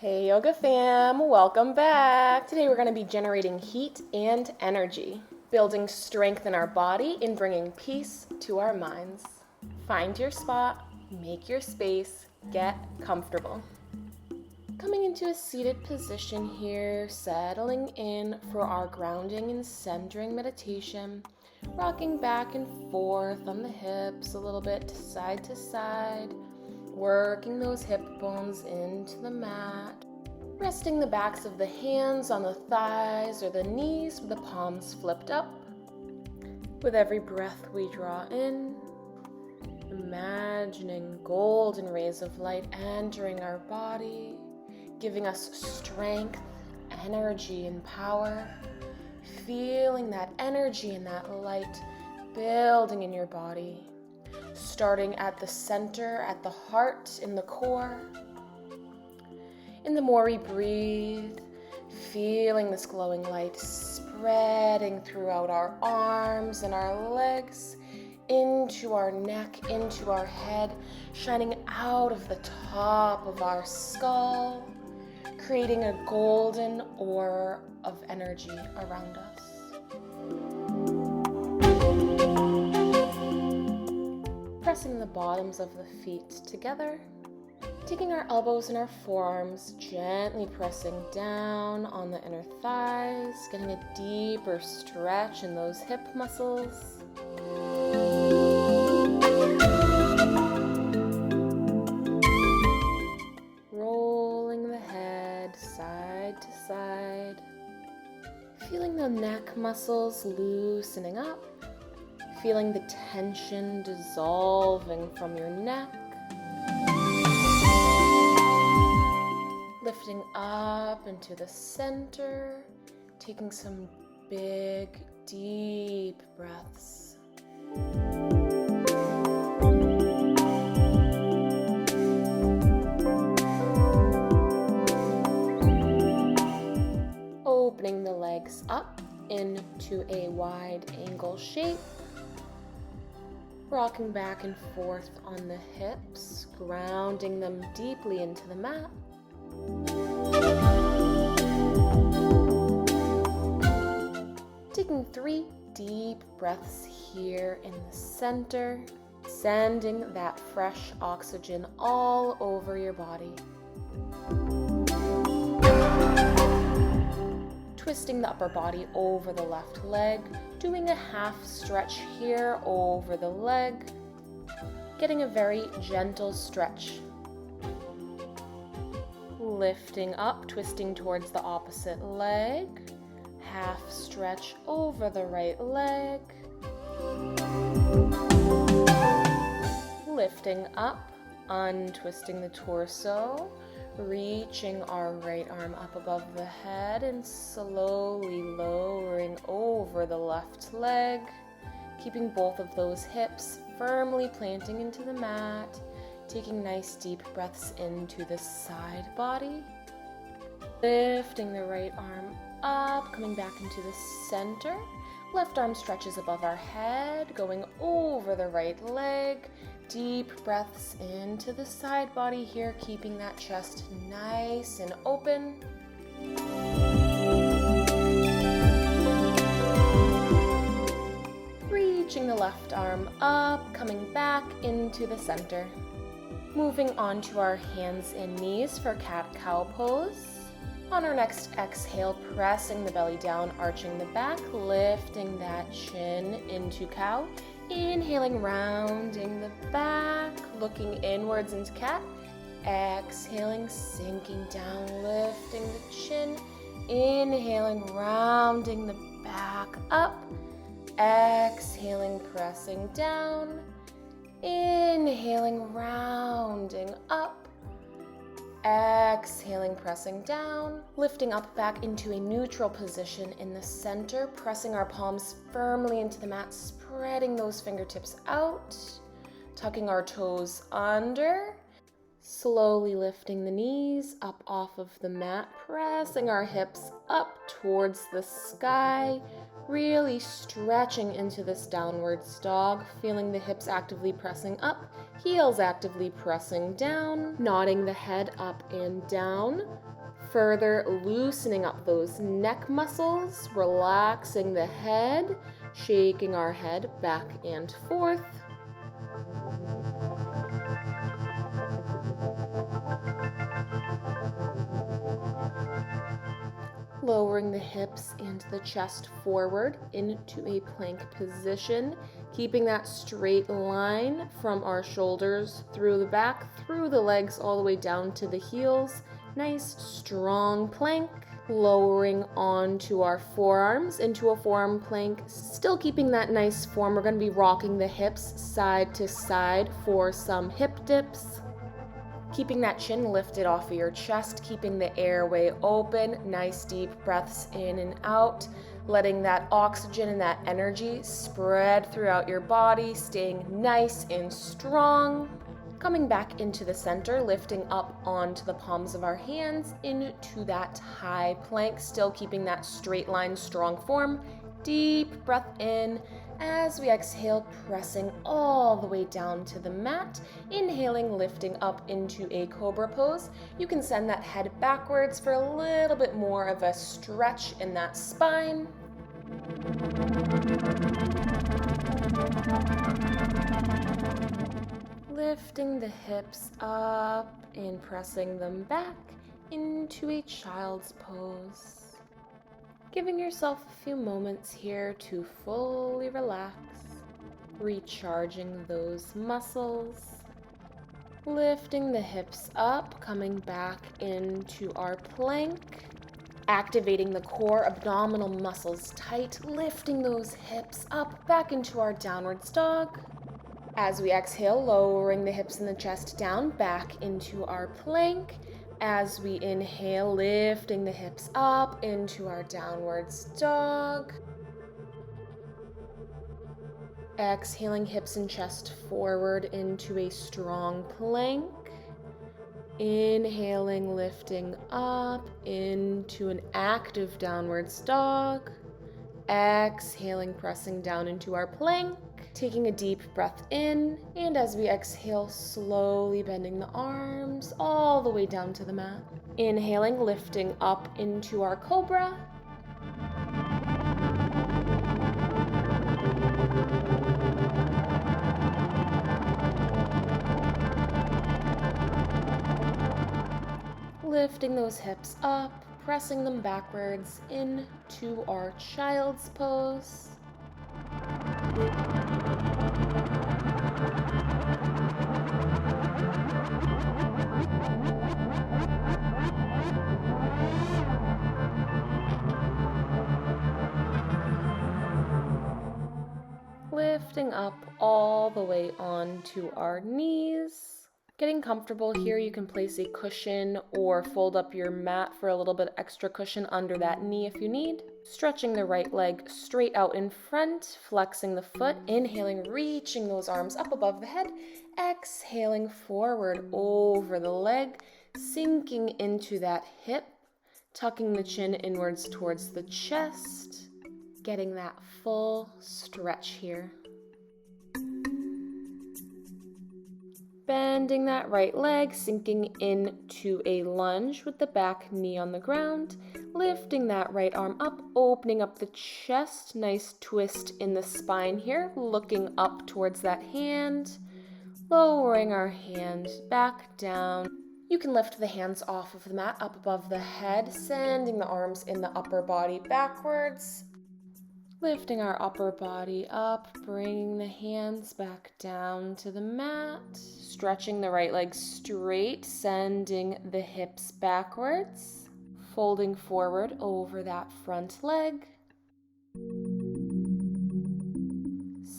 Hey Yoga fam, welcome back. Today we're going to be generating heat and energy, building strength in our body and bringing peace to our minds. Find your spot, make your space, get comfortable. Coming into a seated position here, settling in for our grounding and centering meditation, rocking back and forth on the hips a little bit, side to side, working those hip bones into the mat, resting the backs of the hands on the thighs or the knees with the palms flipped up. With every breath we draw in, imagining golden rays of light entering our body, giving us strength, energy, and power, feeling that energy and that light building in your body. Starting at the center, at the heart, in the core. And the more we breathe, feeling this glowing light spreading throughout our arms and our legs, into our neck, into our head, shining out of the top of our skull, creating a golden aura of energy around us. Pressing the bottoms of the feet together, taking our elbows and our forearms, gently pressing down on the inner thighs, getting a deeper stretch in those hip muscles. Rolling the head side to side, feeling the neck muscles loosening up. Feeling the tension dissolving from your neck. Lifting up into the center, taking some big, deep breaths. Opening the legs up into a wide angle shape. Rocking back and forth on the hips, grounding them deeply into the mat. Taking 3 deep breaths here in the center, sending that fresh oxygen all over your body. Twisting the upper body over the left leg, doing a half stretch here over the leg, getting a very gentle stretch. Lifting up, twisting towards the opposite leg, half stretch over the right leg. Lifting up, untwisting the torso, reaching our right arm up above the head and slowly lowering over the left leg, keeping both of those hips firmly planting into the mat, taking nice deep breaths into the side body, lifting the right arm up, coming back into the center, left arm stretches above our head, going over the right leg. Deep breaths into the side body here, keeping that chest nice and open. Reaching the left arm up, coming back into the center. Moving on to our hands and knees for cat-cow pose. On our next exhale, pressing the belly down, arching the back, lifting that chin into cow. Inhaling, rounding the back, looking inwards into cat. Exhaling, sinking down, lifting the chin. Inhaling, rounding the back up. Exhaling, pressing down. Inhaling, rounding up. Exhaling, pressing down, lifting up back into a neutral position in the center, pressing our palms firmly into the mat, spreading those fingertips out, tucking our toes under, Slowly lifting the knees up off of the mat, pressing our hips up towards the sky, really stretching into this downwards dog, feeling the hips actively pressing up, heels actively pressing down, nodding the head up and down, further loosening up those neck muscles, relaxing the head, shaking our head back and forth. Lowering the hips and the chest forward into a plank position, keeping that straight line from our shoulders through the back, through the legs, all the way down to the heels. Nice, strong plank. Lowering onto our forearms into a forearm plank, still keeping that nice form. We're going to be rocking the hips side to side for some hip dips. Keeping that chin lifted off of your chest, keeping the airway open, nice deep breaths in and out, letting that oxygen and that energy spread throughout your body, staying nice and strong. Coming back into the center, lifting up onto the palms of our hands into that high plank, still keeping that straight line, strong form. Deep breath in. As we exhale, pressing all the way down to the mat. Inhaling, lifting up into a cobra pose. You can send that head backwards for a little bit more of a stretch in that spine. Lifting the hips up and pressing them back into a child's pose. Giving yourself a few moments here to fully relax, recharging those muscles, lifting the hips up, coming back into our plank, activating the core abdominal muscles tight, lifting those hips up, back into our downwards dog. As we exhale, lowering the hips and the chest down, back into our plank. As we inhale, lifting the hips up into our downwards dog. Exhaling, hips and chest forward into a strong plank. Inhaling, lifting up into an active downwards dog. Exhaling, pressing down into our plank. Taking a deep breath in, and as we exhale, slowly bending the arms all the way down to the mat. Inhaling, lifting up into our cobra. Lifting those hips up, pressing them backwards into our child's pose. Lifting up all the way onto our knees. Getting comfortable here, you can place a cushion or fold up your mat for a little bit extra cushion under that knee if you need. Stretching the right leg straight out in front, flexing the foot, inhaling, reaching those arms up above the head, exhaling forward over the leg, sinking into that hip, tucking the chin inwards towards the chest, getting that full stretch here. Bending that right leg, sinking into a lunge with the back knee on the ground, lifting that right arm up, opening up the chest, nice twist in the spine here, looking up towards that hand, lowering our hand back down. You can lift the hands off of the mat up above the head, sending the arms in the upper body backwards. Lifting our upper body up, bringing the hands back down to the mat, stretching the right leg straight, sending the hips backwards, folding forward over that front leg,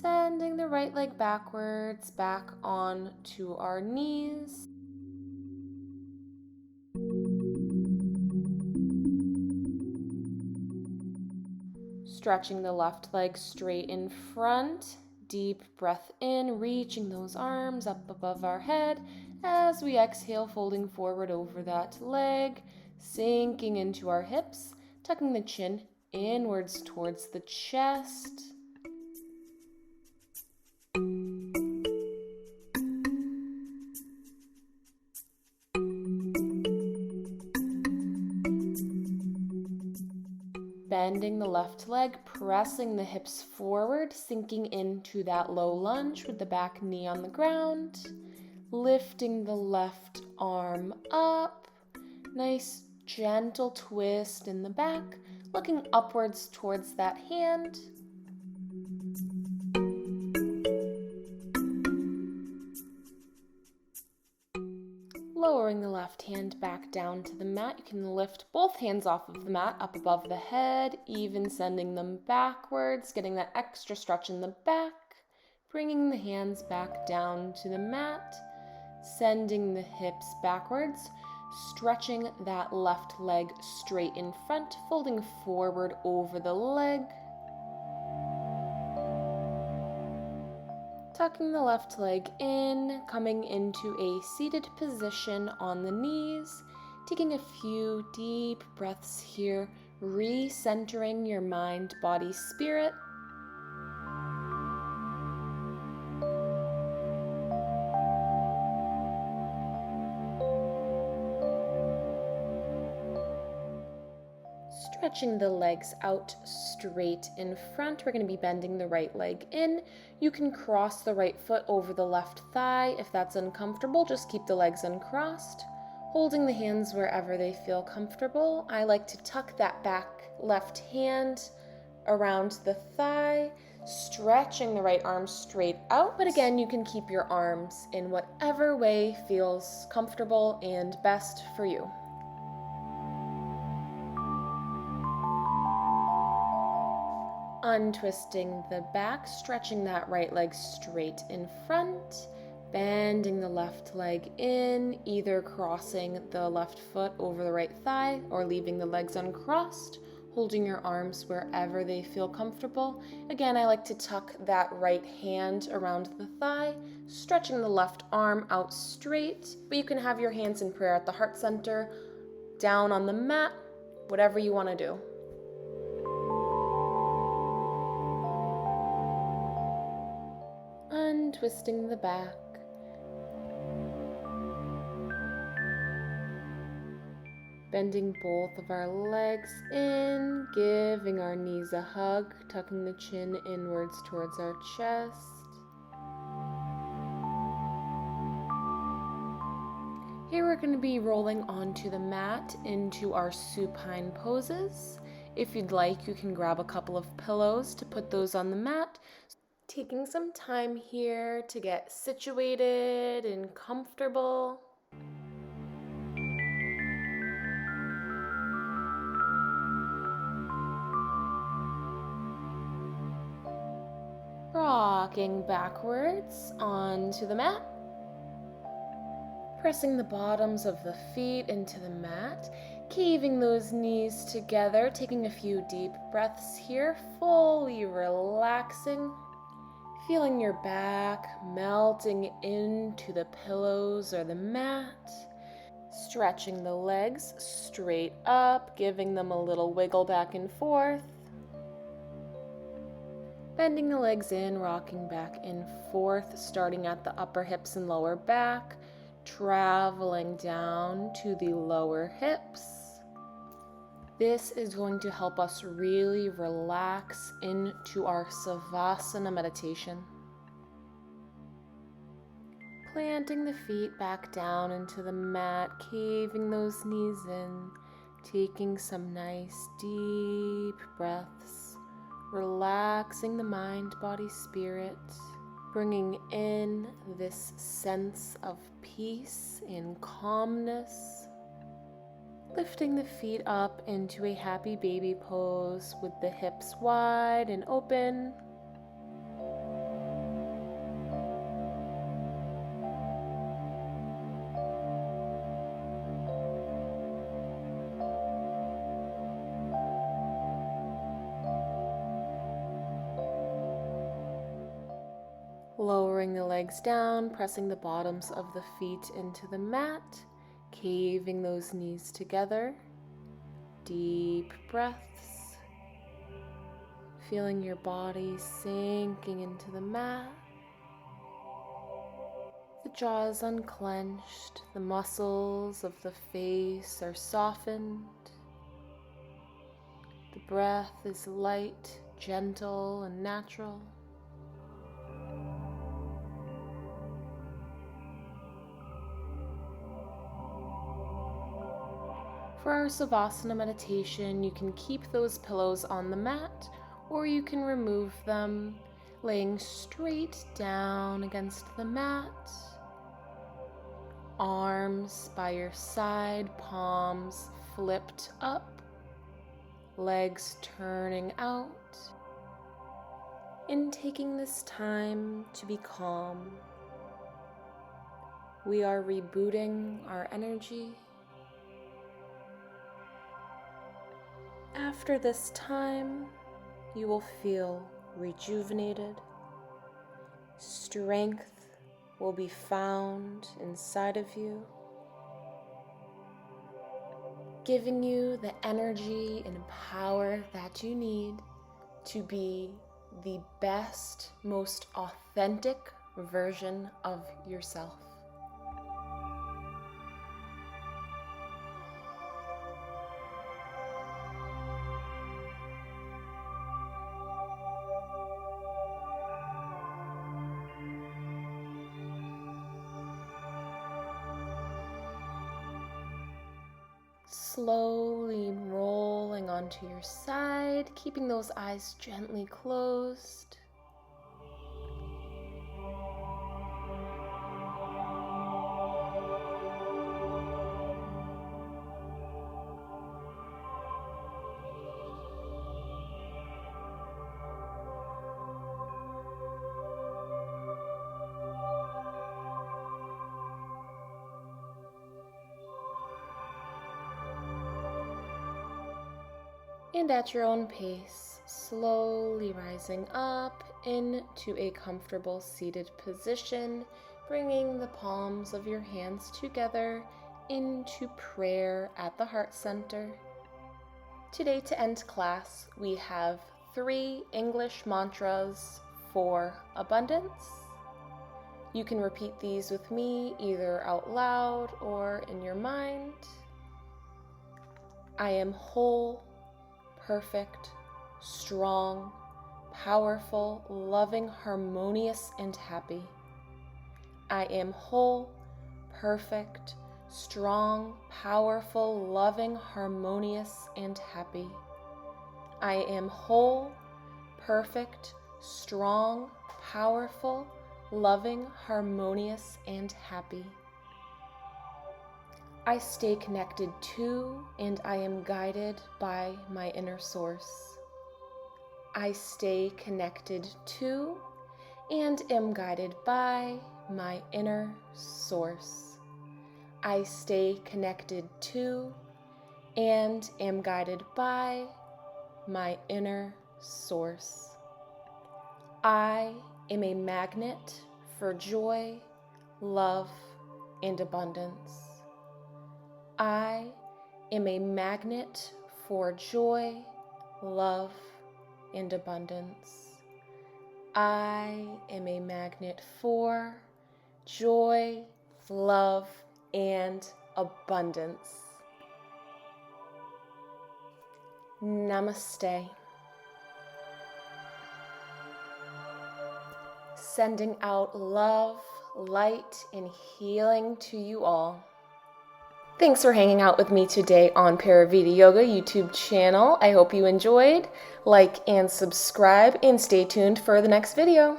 sending the right leg backwards, back onto our knees. Stretching the left leg straight in front. Deep breath in, reaching those arms up above our head. As we exhale, folding forward over that leg, sinking into our hips, tucking the chin inwards towards the chest. Bending the left leg, pressing the hips forward, sinking into that low lunge with the back knee on the ground. Lifting the left arm up. Nice gentle twist in the back, looking upwards towards that hand. Lowering the left hand back down to the mat. You can lift both hands off of the mat, up above the head, even sending them backwards, getting that extra stretch in the back. Bringing the hands back down to the mat, sending the hips backwards, stretching that left leg straight in front, folding forward over the leg. Tucking the left leg in, coming into a seated position on the knees, taking a few deep breaths here, recentering your mind, body, spirit. Stretching the legs out straight in front. We're going to be bending the right leg in. You can cross the right foot over the left thigh. If that's uncomfortable, just keep the legs uncrossed. Holding the hands wherever they feel comfortable. I like to tuck that back left hand around the thigh, stretching the right arm straight out. But again, you can keep your arms in whatever way feels comfortable and best for you. Untwisting the back, stretching that right leg straight in front, bending the left leg in, either crossing the left foot over the right thigh or leaving the legs uncrossed, holding your arms wherever they feel comfortable. Again, I like to tuck that right hand around the thigh, stretching the left arm out straight, but you can have your hands in prayer at the heart center, down on the mat, whatever you want to do. Untwisting the back. Bending both of our legs in, giving our knees a hug, tucking the chin inwards towards our chest. Here we're going to be rolling onto the mat into our supine poses. If you'd like, you can grab a couple of pillows to put those on the mat. Taking some time here to get situated and comfortable. Rocking backwards onto the mat. Pressing the bottoms of the feet into the mat, caving those knees together, taking a few deep breaths here, fully relaxing. Feeling your back melting into the pillows or the mat. Stretching the legs straight up, giving them a little wiggle back and forth. Bending the legs in, rocking back and forth, starting at the upper hips and lower back, traveling down to the lower hips. This is going to help us really relax into our Savasana meditation. Planting the feet back down into the mat, caving those knees in, taking some nice deep breaths, relaxing the mind, body, spirit, bringing in this sense of peace and calmness. Lifting the feet up into a happy baby pose with the hips wide and open. Lowering the legs down, pressing the bottoms of the feet into the mat, caving those knees together. Deep breaths, feeling your body sinking into the mat. The jaw is unclenched, the muscles of the face are softened. The breath is light, gentle, and natural. For our Savasana meditation, you can keep those pillows on the mat, or you can remove them, laying straight down against the mat. Arms by your side, palms flipped up, legs turning out. In taking this time to be calm, we are rebooting our energy. After this time, you will feel rejuvenated. Strength will be found inside of you, giving you the energy and power that you need to be the best, most authentic version of yourself. Slowly rolling onto your side, keeping those eyes gently closed. And at your own pace, slowly rising up into a comfortable seated position, bringing the palms of your hands together into prayer at the heart center. Today, to end class, we have 3 English mantras for abundance. You can repeat these with me either out loud or in your mind. I am whole, perfect, strong, powerful, loving, harmonious, and happy. I am whole, perfect, strong, powerful, loving, harmonious, and happy. I am whole, perfect, strong, powerful, loving, harmonious, and happy. I stay connected to and I am guided by my inner source. I stay connected to and am guided by my inner source. I stay connected to and am guided by my inner source. I am a magnet for joy, love, and abundance. I am a magnet for joy, love, and abundance. I am a magnet for joy, love, and abundance. Namaste. Sending out love, light, and healing to you all. Thanks for hanging out with me today on Paravita Yoga YouTube channel. I hope you enjoyed. Like and subscribe and stay tuned for the next video.